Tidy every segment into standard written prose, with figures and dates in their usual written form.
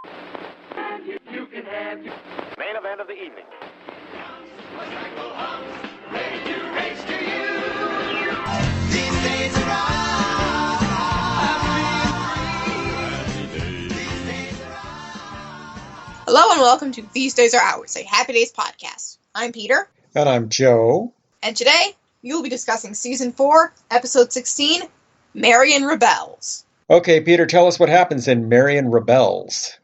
Main event of the evening. Hello and welcome to These Days Are Ours, a Happy Days podcast. I'm Peter. And I'm Joe. And today, you'll be discussing Season 4, Episode 16, Marion Rebels. Okay, Peter, tell us what happens in Marion Rebels.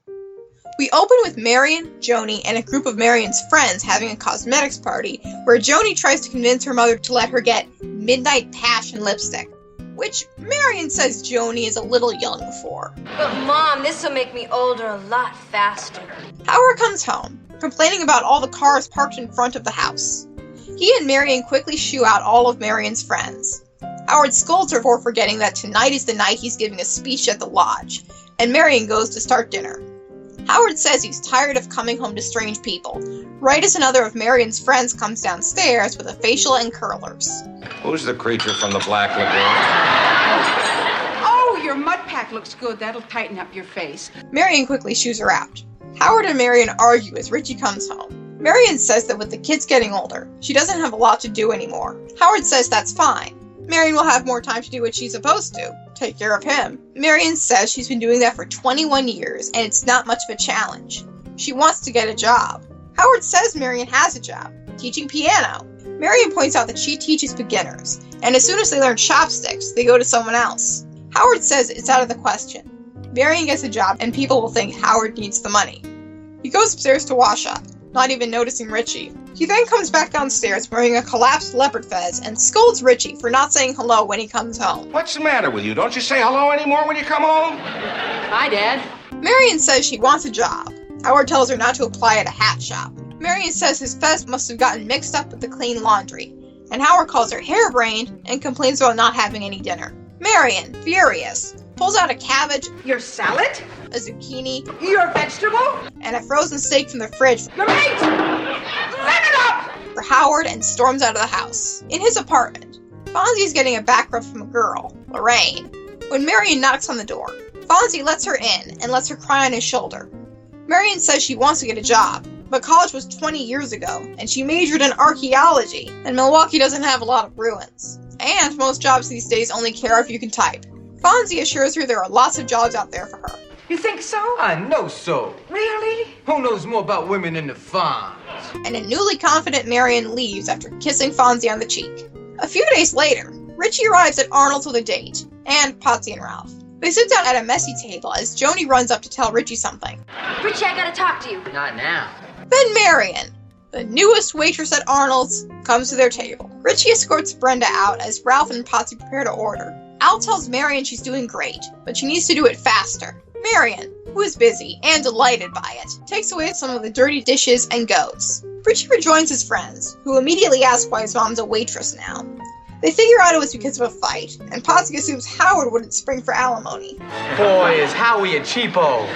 We open with Marion, Joni, and a group of Marion's friends having a cosmetics party where Joni tries to convince her mother to let her get Midnight Passion lipstick, which Marion says Joni is a little young for. But Mom, this will make me older a lot faster. Howard comes home, complaining about all the cars parked in front of the house. He and Marion quickly shoo out all of Marion's friends. Howard scolds her for forgetting that tonight is the night he's giving a speech at the lodge, and Marion goes to start dinner. Howard says he's tired of coming home to strange people, right as another of Marion's friends comes downstairs with a facial and curlers. Who's the creature from the Black Lagoon? Oh, your mud pack looks good. That'll tighten up your face. Marion quickly shoos her out. Howard and Marion argue as Richie comes home. Marion says that with the kids getting older, she doesn't have a lot to do anymore. Howard says that's fine. Marion will have more time to do what she's supposed to, take care of him. Marion says she's been doing that for 21 years and it's not much of a challenge. She wants to get a job. Howard says Marion has a job, teaching piano. Marion points out that she teaches beginners, and as soon as they learn chopsticks, they go to someone else. Howard says it's out of the question. Marion gets a job and people will think Howard needs the money. He goes upstairs to wash up, not even noticing Richie. He then comes back downstairs wearing a collapsed leopard fez and scolds Richie for not saying hello when he comes home. What's the matter with you? Don't you say hello anymore when you come home? Hi, Dad. Marion says she wants a job. Howard tells her not to apply at a hat shop. Marion says his fez must have gotten mixed up with the clean laundry, and Howard calls her harebrained and complains about not having any dinner. Marion, furious, pulls out a cabbage, Your salad? a zucchini, Your vegetable? and a frozen steak from the fridge Your meat? Let it up! for Howard and storms out of the house. In his apartment, Fonzie's getting a back rub from a girl, Lorraine. When Marion knocks on the door, Fonzie lets her in and lets her cry on his shoulder. Marion says she wants to get a job, but college was 20 years ago, and she majored in archaeology, and Milwaukee doesn't have a lot of ruins. And most jobs these days only care if you can type. Fonzie assures her there are lots of jobs out there for her. You think so? I know so. Really? Who knows more about women than the farms? And a newly confident Marion leaves after kissing Fonzie on the cheek. A few days later, Richie arrives at Arnold's with a date, and Patsy and Ralph. They sit down at a messy table as Joni runs up to tell Richie something. Richie, I gotta talk to you. Not now. Then Marion, the newest waitress at Arnold's, comes to their table. Richie escorts Brenda out as Ralph and Patsy prepare to order. Al tells Marion she's doing great, but she needs to do it faster. Marion, who is busy and delighted by it, takes away some of the dirty dishes and goes. Richie rejoins his friends, who immediately ask why his mom's a waitress now. They figure out it was because of a fight, and Patsy assumes Howard wouldn't spring for alimony. Boy, is Howie a cheapo.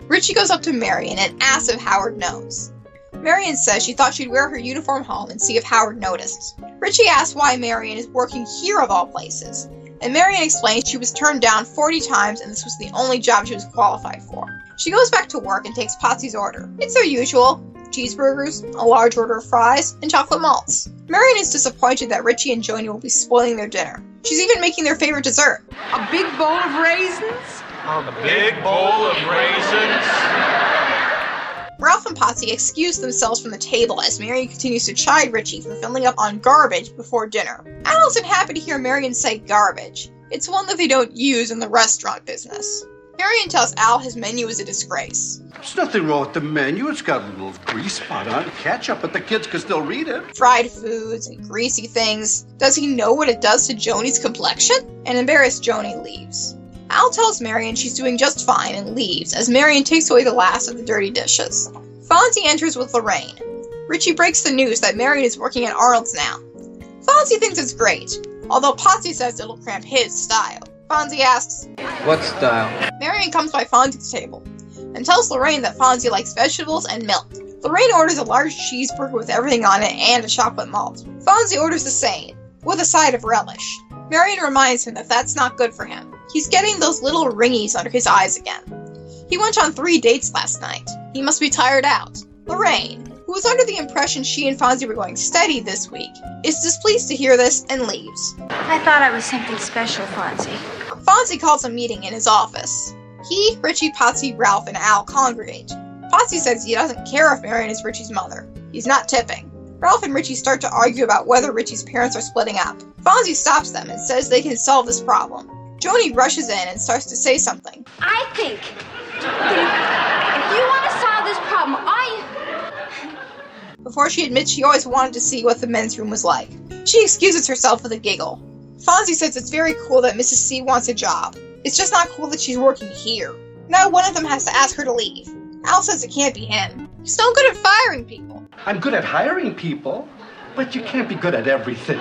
Richie goes up to Marion and asks if Howard knows. Marion says she thought she'd wear her uniform home and see if Howard noticed. Richie asks why Marion is working here of all places, and Marion explains she was turned down 40 times and this was the only job she was qualified for. She goes back to work and takes Patsy's order. It's their usual: cheeseburgers, a large order of fries, and chocolate malts. Marion is disappointed that Richie and Joni will be spoiling their dinner. She's even making their favorite dessert. A big bowl of raisins? A big bowl of raisins. Ralph and Patsy excuse themselves from the table as Marion continues to chide Richie for filling up on garbage before dinner. Al isn't happy to hear Marion say garbage. It's one that they don't use in the restaurant business. Marion tells Al his menu is a disgrace. There's nothing wrong with the menu. It's got a little grease spot on ketchup, but the kids can still read it. Fried foods and greasy things. Does he know what it does to Joni's complexion? An embarrassed Joni leaves. Al tells Marion she's doing just fine and leaves as Marion takes away the last of the dirty dishes. Fonzie enters with Lorraine. Richie breaks the news that Marion is working at Arnold's now. Fonzie thinks it's great, although Patsy says it'll cramp his style. Fonzie asks, What style? Marion comes by Fonzie's table and tells Lorraine that Fonzie likes vegetables and milk. Lorraine orders a large cheeseburger with everything on it and a chocolate malt. Fonzie orders the same, with a side of relish. Marion reminds him that that's not good for him. He's getting those little ringies under his eyes again. He He went on 3 dates last night. He must be tired out. Lorraine, who was under the impression she and Fonzie were going steady this week, is displeased to hear this and leaves. I thought I was something special, Fonzie. Fonzie calls a meeting in his office. He, Richie, Potsy, Ralph, and Al congregate. Potsy says he doesn't care if Marion is Richie's mother. He's not tipping. Ralph and Richie start to argue about whether Richie's parents are splitting up. Fonzie stops them and says they can solve this problem. Joni rushes in and starts to say something. I think if you want to solve this problem, Before she admits she always wanted to see what the men's room was like. She excuses herself with a giggle. Fonzie says it's very cool that Mrs. C wants a job. It's just not cool that she's working here. Now one of them has to ask her to leave. Al says it can't be him. He's so good at firing people. I'm good at hiring people, but you can't be good at everything.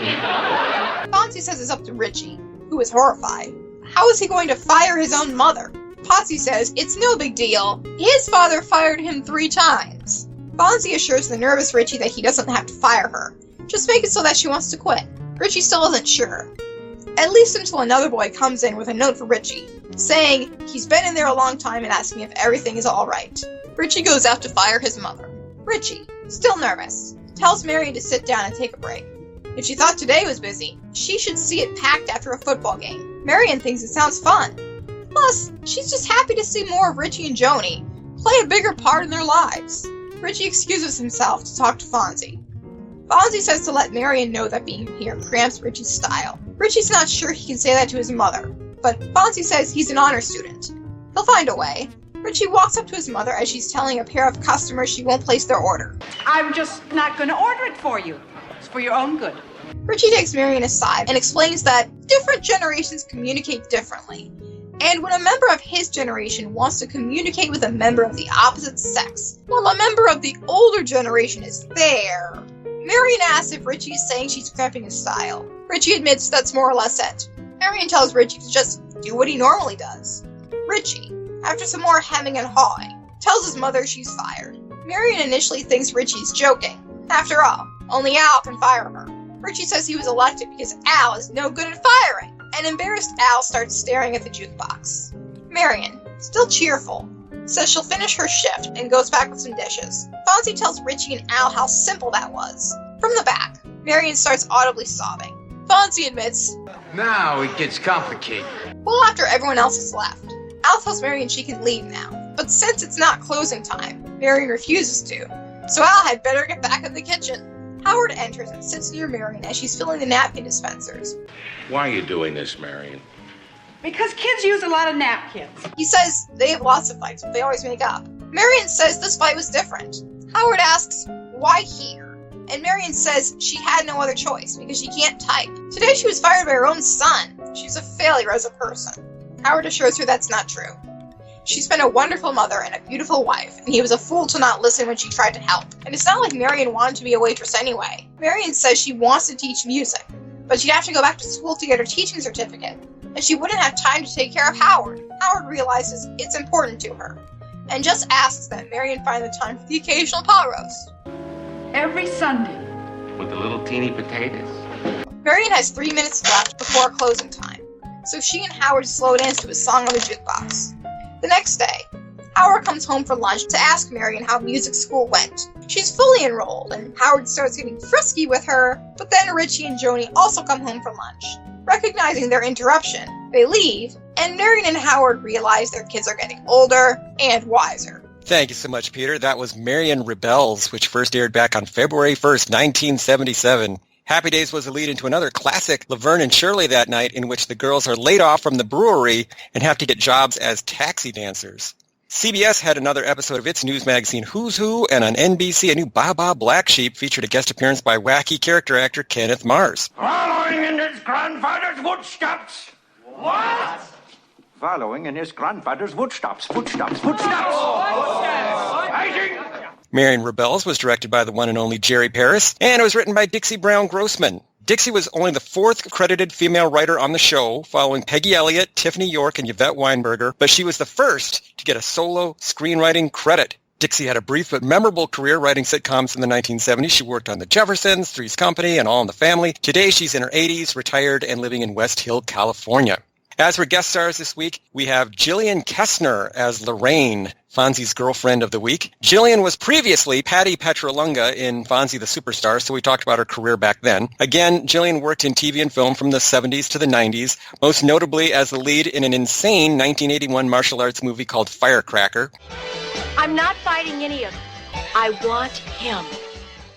Fonzie says it's up to Richie, who is horrified. How is he going to fire his own mother? Potsy says it's no big deal. His father fired him 3 times. Fonzie assures the nervous Richie that he doesn't have to fire her. Just make it so that she wants to quit. Richie still isn't sure. At least until another boy comes in with a note for Richie, saying he's been in there a long time and asking if everything is alright. Richie goes out to fire his mother. Richie, still nervous, tells Marion to sit down and take a break. If she thought today was busy, she should see it packed after a football game. Marion thinks it sounds fun. Plus, she's just happy to see more of Richie and Joni play a bigger part in their lives. Richie excuses himself to talk to Fonzie. Fonzie says to let Marion know that being here cramps Richie's style. Richie's not sure he can say that to his mother, but Fonzie says he's an honor student. He'll find a way. Richie walks up to his mother as she's telling a pair of customers she won't place their order. I'm just not going to order it for you. It's for your own good. Richie takes Marion aside and explains that different generations communicate differently, and when a member of his generation wants to communicate with a member of the opposite sex, while a member of the older generation is there. Marion asks if Richie is saying she's cramping his style. Richie admits that's more or less it. Marion tells Richie to just do what he normally does. Richie, after some more hemming and hawing, tells his mother she's fired. Marion initially thinks Richie's joking. After all, only Al can fire her. Richie says he was elected because Al is no good at firing. An embarrassed Al starts staring at the jukebox. Marion, still cheerful, says she'll finish her shift and goes back with some dishes. Fonzie tells Richie and Al how simple that was. From the back, Marion starts audibly sobbing. Fonzie admits, Now it gets complicated. well, after everyone else has left, Al tells Marion she can leave now. But since it's not closing time, Marion refuses to. So Al had better get back in the kitchen. Howard enters and sits near Marion as she's filling the napkin dispensers. Why are you doing this, Marion? Because kids use a lot of napkins. He says they have lots of fights, but they always make up. Marion says this fight was different. Howard asks, why here? And Marion says she had no other choice because she can't type. Today she was fired by her own son. She's a failure as a person. Howard assures her that's not true. She's been a wonderful mother and a beautiful wife, and he was a fool to not listen when she tried to help. And it's not like Marion wanted to be a waitress anyway. Marion says she wants to teach music, but she'd have to go back to school to get her teaching certificate, and she wouldn't have time to take care of Howard. Howard realizes it's important to her, and just asks that Marion find the time for the occasional pot roast. Every Sunday. With the little teeny potatoes. Marion has 3 minutes left before closing time, so she and Howard slow dance to a song on the jukebox. The next day, Howard comes home for lunch to ask Marion how music school went. She's fully enrolled, and Howard starts getting frisky with her, but then Richie and Joni also come home for lunch. Recognizing their interruption, they leave, and Marion and Howard realize their kids are getting older and wiser. Thank you so much, Peter. That was Marion Rebels, which first aired back on February 1st, 1977. Happy Days was a lead into another classic, Laverne and Shirley that night, in which the girls are laid off from the brewery and have to get jobs as taxi dancers. CBS had another episode of its news magazine Who's Who, and on NBC a new Baa Black Sheep featured a guest appearance by wacky character actor Kenneth Mars. Following in his grandfather's footsteps. What? Following in his grandfather's footsteps. Footsteps. I think... Marion Rebels was directed by the one and only Jerry Paris, and it was written by Dixie Brown Grossman. Dixie was only the 4th credited female writer on the show, following Peggy Elliott, Tiffany York, and Yvette Weinberger, but she was the first to get a solo screenwriting credit. Dixie had a brief but memorable career writing sitcoms in the 1970s. She worked on The Jeffersons, Three's Company, and All in the Family. Today she's in her 80s, retired, and living in West Hill, California. As for guest stars this week, we have Gillian Kestner as Lorraine, Fonzie's girlfriend of the week. Gillian was previously Patty Petrolunga in Fonzie the Superstar, so we talked about her career back then. Again, Gillian worked in TV and film from the 70s to the 90s, most notably as the lead in an insane 1981 martial arts movie called Firecracker. I'm not fighting any of them. I want him.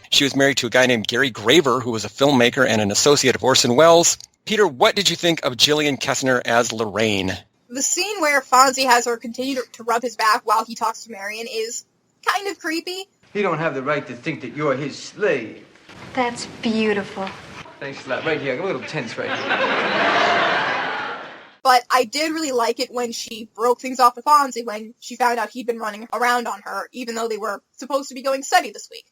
She was married to a guy named Gary Graver, who was a filmmaker and an associate of Orson Welles. Peter, what did you think of Gillian Kestner as Lorraine? The scene where Fonzie has her continue to rub his back while he talks to Marion is kind of creepy. He don't have the right to think that you're his slave. That's beautiful. Thanks a lot. Right here. I'm a little tense right here. But I did really like it when she broke things off with Fonzie when she found out he'd been running around on her, even though they were supposed to be going steady this week.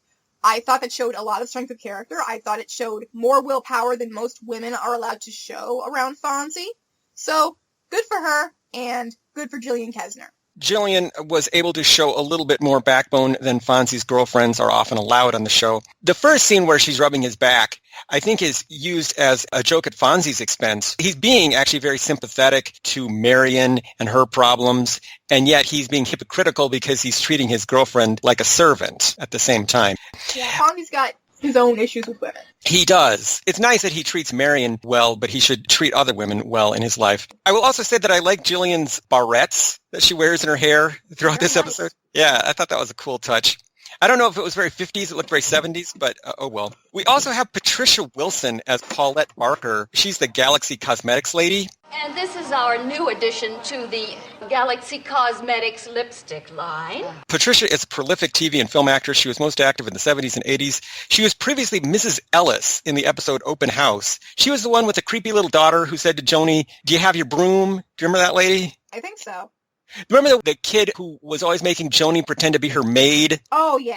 I thought that showed a lot of strength of character. I thought it showed more willpower than most women are allowed to show around Fonzie. So, good for her, and good for Gillian Kestner. Gillian was able to show a little bit more backbone than Fonzie's girlfriends are often allowed on the show. The first scene where she's rubbing his back, I think, is used as a joke at Fonzie's expense. He's being actually very sympathetic to Marion and her problems, and yet he's being hypocritical because he's treating his girlfriend like a servant at the same time. Yeah, Fonzie's got his own issues with women. He does. It's nice that he treats Marion well, but he should treat other women well in his life. I will also say that I like Gillian's barrettes that she wears in her hair throughout this episode. Yeah, I thought that was a cool touch. I don't know if it was very 50s, it looked very 70s, but oh well. We also have Patricia Wilson as Paulette Barker. She's the Galaxy Cosmetics lady. And this is our new addition to the Galaxy Cosmetics lipstick line. Patricia is a prolific TV and film actress. She was most active in the 70s and 80s. She was previously Mrs. Ellis in the episode Open House. She was the one with the creepy little daughter who said to Joni, "Do you have your broom?" Do you remember that lady? I think so. Remember the kid who was always making Joni pretend to be her maid? Oh, yeah.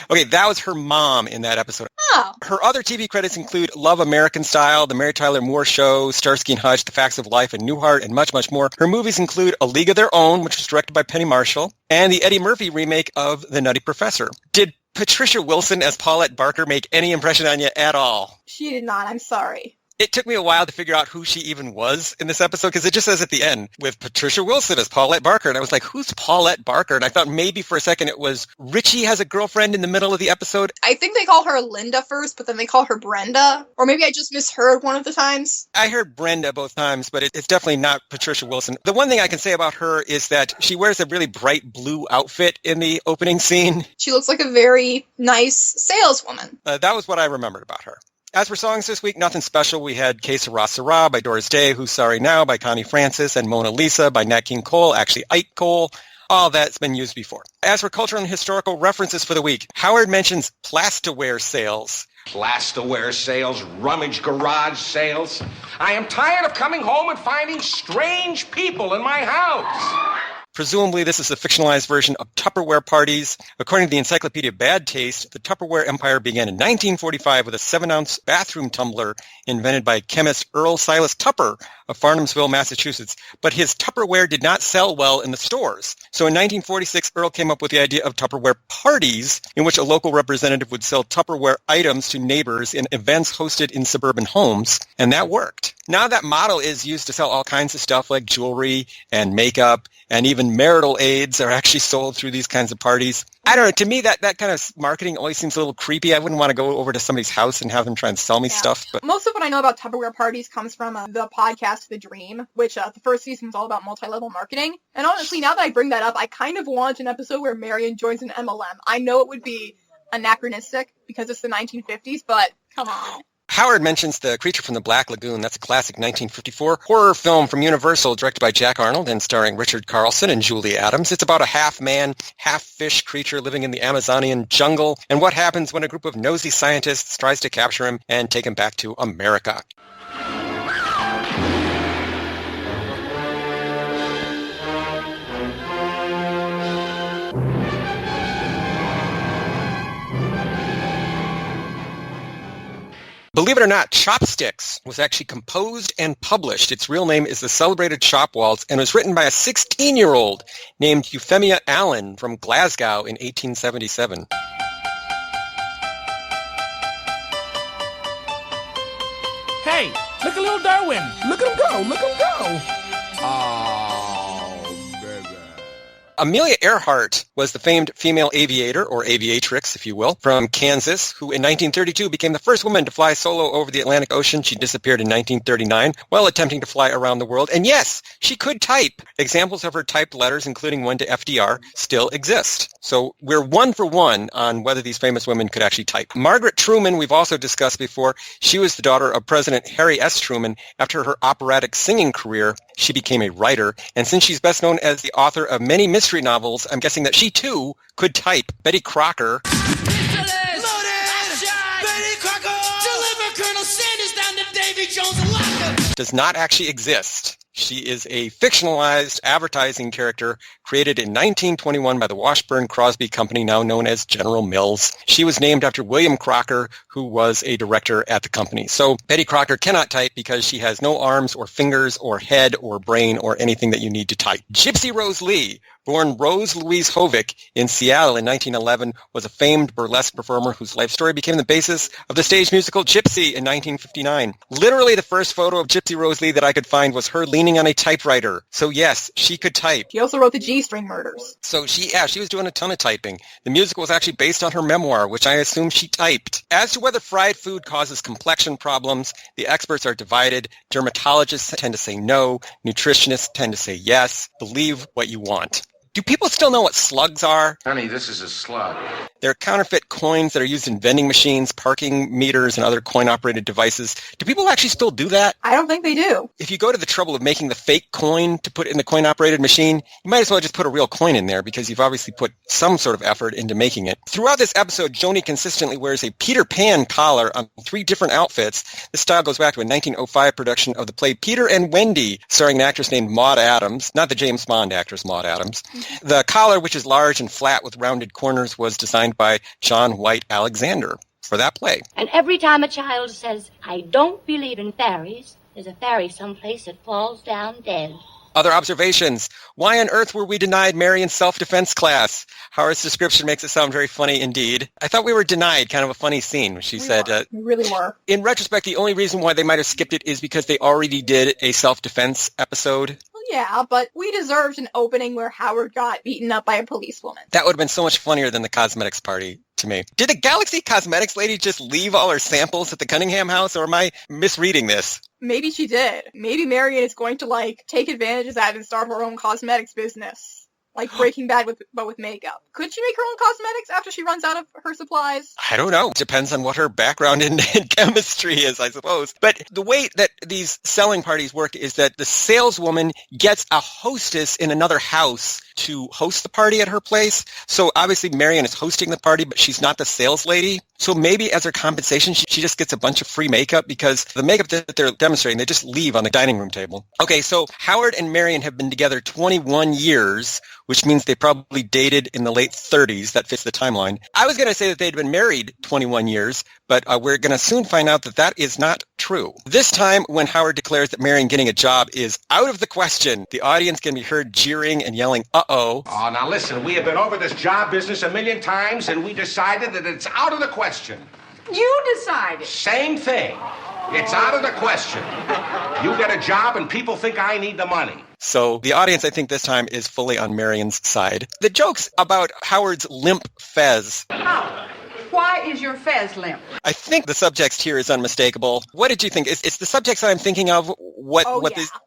Okay, that was her mom in that episode. Oh. Her other TV credits include Love American Style, The Mary Tyler Moore Show, Starsky and Hutch, The Facts of Life, and Newhart, and much, much more. Her movies include A League of Their Own, which was directed by Penny Marshall, and the Eddie Murphy remake of The Nutty Professor. Did Patricia Wilson as Paulette Barker make any impression on you at all? She did not. I'm sorry. It took me a while to figure out who she even was in this episode, because it just says at the end, with Patricia Wilson as Paulette Barker. And I was like, who's Paulette Barker? And I thought maybe for a second it was Richie has a girlfriend in the middle of the episode. I think they call her Linda first, but then they call her Brenda. Or maybe I just misheard one of the times. I heard Brenda both times, but it's definitely not Patricia Wilson. The one thing I can say about her is that she wears a really bright blue outfit in the opening scene. She looks like a very nice saleswoman. That was what I remembered about her. As for songs this week, nothing special. We had Que Sera Sera by Doris Day, Who's Sorry Now by Connie Francis, and Mona Lisa by Nat King Cole, actually Ike Cole. All that's been used before. As for cultural and historical references for the week, Howard mentions plasticware sales. Plasticware sales, rummage garage sales. I am tired of coming home and finding strange people in my house. Presumably, this is a fictionalized version of Tupperware parties. According to the Encyclopedia Bad Taste, the Tupperware empire began in 1945 with a 7-ounce bathroom tumbler invented by chemist Earl Silas Tupper of Farnhamsville, Massachusetts. But his Tupperware did not sell well in the stores. So in 1946, Earl came up with the idea of Tupperware parties, in which a local representative would sell Tupperware items to neighbors in events hosted in suburban homes, and that worked. Now that model is used to sell all kinds of stuff like jewelry and makeup, and even marital aids are actually sold through these kinds of parties. I don't know. To me, that kind of marketing always seems a little creepy. I wouldn't want to go over to somebody's house and have them try and sell me stuff. But most of what I know about Tupperware parties comes from the podcast The Dream, which the first season was all about multi-level marketing. And honestly, now that I bring that up, I kind of want an episode where Marion joins an MLM. I know it would be anachronistic because it's the 1950s, but come on. Howard mentions The Creature from the Black Lagoon. That's a classic 1954 horror film from Universal, directed by Jack Arnold and starring Richard Carlson and Julie Adams. It's about a half-man, half-fish creature living in the Amazonian jungle and what happens when a group of nosy scientists tries to capture him and take him back to America. Believe it or not, Chopsticks was actually composed and published. Its real name is The Celebrated Chop Waltz and was written by a 16-year-old named Euphemia Allen from Glasgow in 1877. Hey, Look at little Darwin. Look at him go. Look at him go. Oh, baby. Amelia Earhart was the famed female aviator, or aviatrix, if you will, from Kansas, who in 1932 became the first woman to fly solo over the Atlantic Ocean. She disappeared in 1939 while attempting to fly around the world. And yes, she could type. Examples of her typed letters, including one to FDR, still exist. So we're 1 for 1 on whether these famous women could actually type. Margaret Truman, we've also discussed before. She was the daughter of President Harry S. Truman. After her operatic singing career, she became a writer. And since she's best known as the author of many mystery novels, I'm guessing that she too could type. Betty Crocker does not actually exist. She is a fictionalized advertising character created in 1921 by the Washburn Crosby Company, now known as General Mills. She was named after William Crocker, who was a director at the company. So Betty Crocker cannot type because she has no arms or fingers or head or brain or anything that you need to type. Gypsy Rose Lee, born Rose Louise Hovick in Seattle in 1911, was a famed burlesque performer whose life story became the basis of the stage musical Gypsy in 1959. Literally the first photo of Gypsy Rose Lee that I could find was her leaning on a typewriter. So yes, she could type. She also wrote the G-string murders. So she was doing a ton of typing. The musical was actually based on her memoir, which I assume she typed. As to whether fried food causes complexion problems, the experts are divided. Dermatologists tend to say no. Nutritionists tend to say yes. Believe what you want. Do people still know what slugs are? Honey, this is a slug. They're counterfeit coins that are used in vending machines, parking meters, and other coin-operated devices. Do people actually still do that? I don't think they do. If you go to the trouble of making the fake coin to put in the coin-operated machine, you might as well just put a real coin in there because you've obviously put some sort of effort into making it. Throughout this episode, Joni consistently wears a Peter Pan collar on 3 different outfits. This style goes back to a 1905 production of the play Peter and Wendy, starring an actress named Maude Adams, not the James Bond actress Maude Adams. The collar, which is large and flat with rounded corners, was designed by John White Alexander for that play. And every time a child says, I don't believe in fairies, there's a fairy someplace that falls down dead. Other observations. Why on earth were we denied Marion's self-defense class? Howard's description makes it sound very funny indeed. I thought we were denied, kind of a funny scene. She said, we really were. In retrospect, the only reason why they might have skipped it is because they already did a self-defense episode. Yeah, but we deserved an opening where Howard got beaten up by a policewoman. That would have been so much funnier than the cosmetics party to me. Did the Galaxy Cosmetics lady just leave all her samples at the Cunningham house, or am I misreading this? Maybe she did. Maybe Marion is going to, take advantage of that and start her own cosmetics business. Like Breaking Bad, but with makeup. Could she make her own cosmetics after she runs out of her supplies? I don't know. Depends on what her background in chemistry is, I suppose. But the way that these selling parties work is that the saleswoman gets a hostess in another house to host the party at her place. So obviously Marion is hosting the party, but she's not the sales lady. So maybe as her compensation, she just gets a bunch of free makeup because the makeup that they're demonstrating, they just leave on the dining room table. Okay, so Howard and Marion have been together 21 years, which means they probably dated in the late 30s. That fits the timeline. I was going to say that they'd been married 21 years, but we're going to soon find out that that is not true. This time, when Howard declares that Marion getting a job is out of the question, the audience can be heard jeering and yelling, uh-oh. Oh, now listen, we have been over this job business a million times, and we decided that it's out of the question. You decided. Same thing. It's out of the question. You get a job, and people think I need the money. So the audience, I think, this time is fully on Marion's side. The jokes about Howard's limp fez. How? Why is your fez limp? I think the subtext here is unmistakable. What did you think? It's the subtext that I'm thinking of.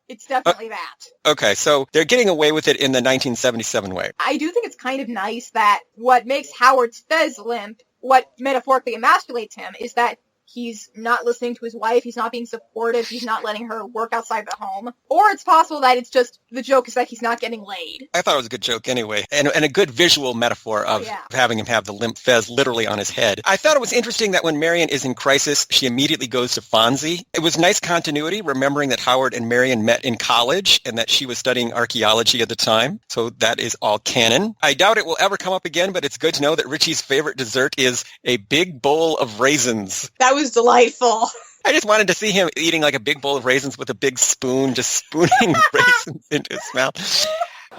It's definitely that. Okay, so they're getting away with it in the 1977 way. I do think it's kind of nice that what makes Howard's fez limp, what metaphorically emasculates him, is that he's not listening to his wife, he's not being supportive, he's not letting her work outside the home. Or it's possible that it's just, the joke is that he's not getting laid. I thought it was a good joke anyway, and a good visual metaphor of having him have the limp fez literally on his head. I thought it was interesting that when Marion is in crisis, she immediately goes to Fonzie. It was nice continuity, remembering that Howard and Marion met in college and that she was studying archaeology at the time. So that is all canon. I doubt it will ever come up again, but it's good to know that Richie's favorite dessert is a big bowl of raisins. That was delightful. I just wanted to see him eating like a big bowl of raisins with a big spoon, just spooning raisins into his mouth.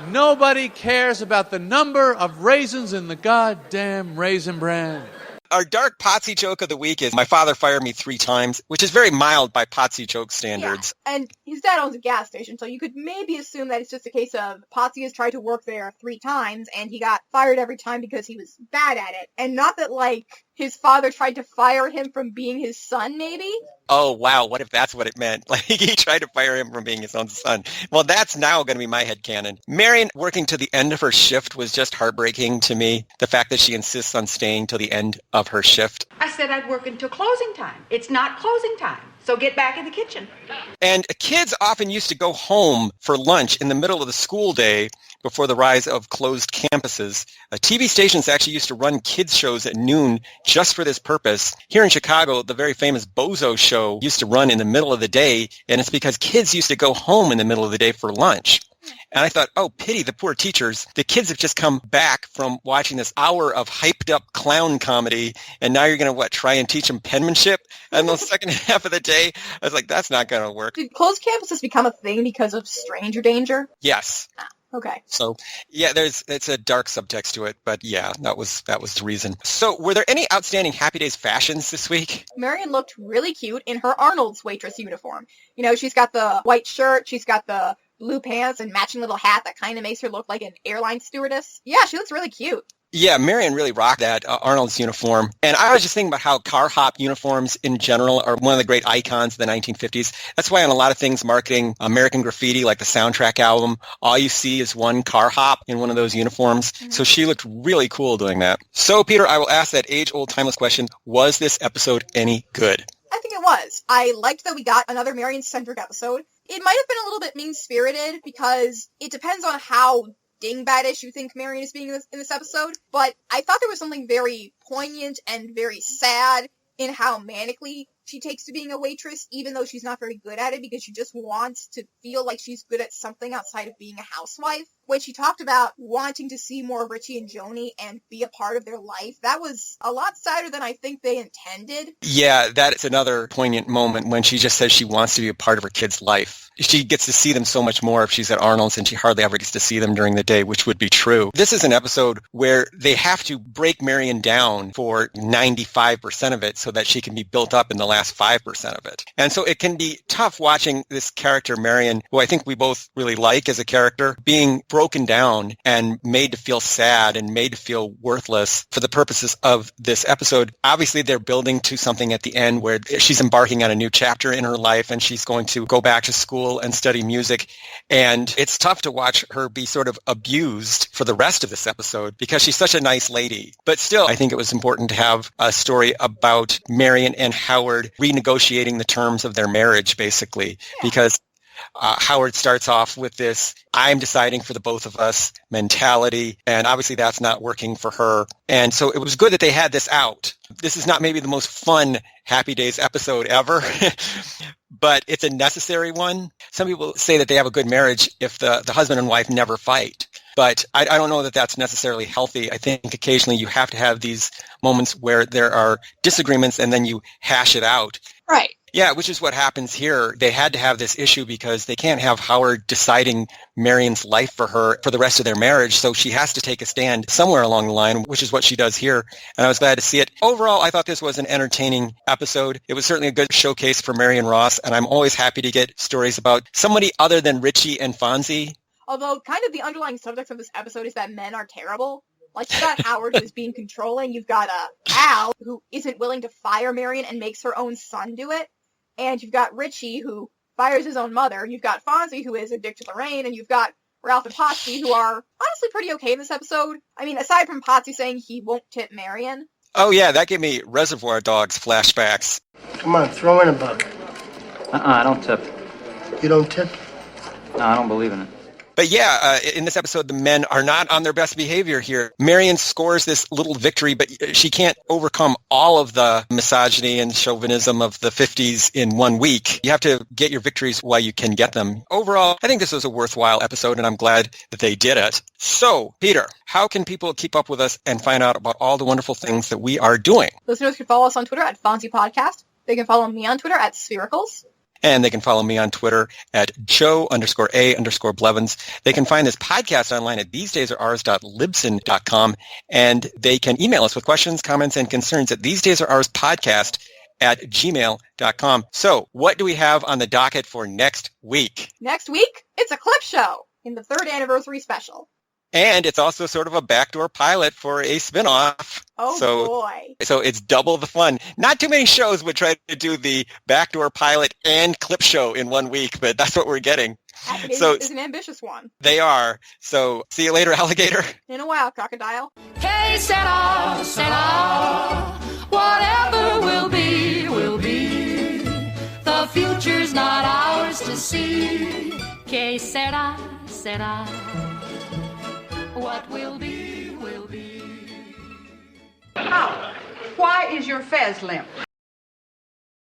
Nobody cares about the number of raisins in the goddamn Raisin Bran. Our dark Potsy joke of the week is, my father fired me 3 times, which is very mild by Potsy joke standards. Yeah. And his dad owns a gas station, so you could maybe assume that it's just a case of Potsy has tried to work there 3 times, and he got fired every time because he was bad at it. And not that, like, his father tried to fire him from being his son, maybe? Oh, wow, what if that's what it meant? Like, he tried to fire him from being his own son. Well, that's now going to be my headcanon. Marion working to the end of her shift was just heartbreaking to me. The fact that she insists on staying till the end of her shift. I said I'd work until closing time. It's not closing time, so get back in the kitchen. And kids often used to go home for lunch in the middle of the school day before the rise of closed campuses. TV stations actually used to run kids shows at noon just for this purpose. Here in Chicago, the very famous Bozo show used to run in the middle of the day, and it's because kids used to go home in the middle of the day for lunch. And I thought, oh, pity the poor teachers. The kids have just come back from watching this hour of hyped-up clown comedy, and now you're going to, try and teach them penmanship in the second half of the day? I was like, that's not going to work. Did closed campuses become a thing because of stranger danger? Yes. Okay. So, yeah, it's a dark subtext to it, but yeah, that was the reason. So, were there any outstanding Happy Days fashions this week? Marion looked really cute in her Arnold's waitress uniform. You know, she's got the white shirt, she's got the blue pants and matching little hat that kind of makes her look like an airline stewardess. Yeah, she looks really cute. Yeah, Marion really rocked that Arnold's uniform. And I was just thinking about how car hop uniforms in general are one of the great icons of the 1950s. That's why on a lot of things marketing American Graffiti, like the soundtrack album, all you see is one car hop in one of those uniforms. Mm-hmm. So she looked really cool doing that. So, Peter, I will ask that age-old timeless question, was this episode any good? I think it was. I liked that we got another Marion-centric episode. It might have been a little bit mean-spirited because it depends on how dingbatish you think Marion is being in this episode, but I thought there was something very poignant and very sad in how manically she takes to being a waitress, even though she's not very good at it, because she just wants to feel like she's good at something outside of being a housewife. When she talked about wanting to see more of Richie and Joni and be a part of their life, that was a lot sadder than I think they intended. Yeah, that's another poignant moment when she just says she wants to be a part of her kid's life. She gets to see them so much more if she's at Arnold's, and she hardly ever gets to see them during the day, which would be true. This is an episode where they have to break Marion down for 95% of it so that she can be built up in the last 5% of it. And so it can be tough watching this character, Marion, who I think we both really like as a character, being broken down and made to feel sad and made to feel worthless for the purposes of this episode. Obviously, they're building to something at the end where she's embarking on a new chapter in her life, and she's going to go back to school and study music. And it's tough to watch her be sort of abused for the rest of this episode because she's such a nice lady. But still, I think it was important to have a story about Marion and Howard renegotiating the terms of their marriage, basically, because Howard starts off with this, I'm deciding for the both of us mentality, and obviously that's not working for her. And so it was good that they had this out. This is not maybe the most fun Happy Days episode ever, but it's a necessary one. Some people say that they have a good marriage if the husband and wife never fight. But I don't know that that's necessarily healthy. I think occasionally you have to have these moments where there are disagreements and then you hash it out. Right. Yeah, which is what happens here. They had to have this issue because they can't have Howard deciding Marion's life for her for the rest of their marriage. So she has to take a stand somewhere along the line, which is what she does here. And I was glad to see it. Overall, I thought this was an entertaining episode. It was certainly a good showcase for Marion Ross. And I'm always happy to get stories about somebody other than Richie and Fonzie. Although kind of the underlying subtext of this episode is that men are terrible. Like, you've got Howard who's being controlling. You've got Al who isn't willing to fire Marion and makes her own son do it. And you've got Richie, who fires his own mother. You've got Fonzie, who is a dick to Lorraine. And you've got Ralph and Potsy, who are honestly pretty okay in this episode. I mean, aside from Potsy saying he won't tip Marion. Oh, yeah, that gave me Reservoir Dogs flashbacks. Come on, throw in a buck. I don't tip. You don't tip? No, I don't believe in it. But yeah, in this episode, the men are not on their best behavior here. Marion scores this little victory, but she can't overcome all of the misogyny and chauvinism of the 50s in 1 week. You have to get your victories while you can get them. Overall, I think this was a worthwhile episode, and I'm glad that they did it. So, Peter, how can people keep up with us and find out about all the wonderful things that we are doing? Listeners can follow us on Twitter at Fonzie Podcast. They can follow me on Twitter at Sphericals. And they can follow me on Twitter at Joe_A_Blevins. They can find this podcast online at thesedaysaroours.libsyn.com. And they can email us with questions, comments, and concerns at thesedaysaroourspodcast@gmail.com. So what do we have on the docket for next week? Next week, it's a clip show in the 3rd anniversary special. And it's also sort of a backdoor pilot for a spinoff. Oh, boy. So it's double the fun. Not too many shows would try to do the backdoor pilot and clip show in 1 week, but that's what we're getting. So it's an ambitious one. They are. So see you later, alligator. In a while, crocodile. Hey, Sarah, whatever will be, will be. The future's not ours to see. Que sera, sera. What will be, will be. How? Why is your fez limp?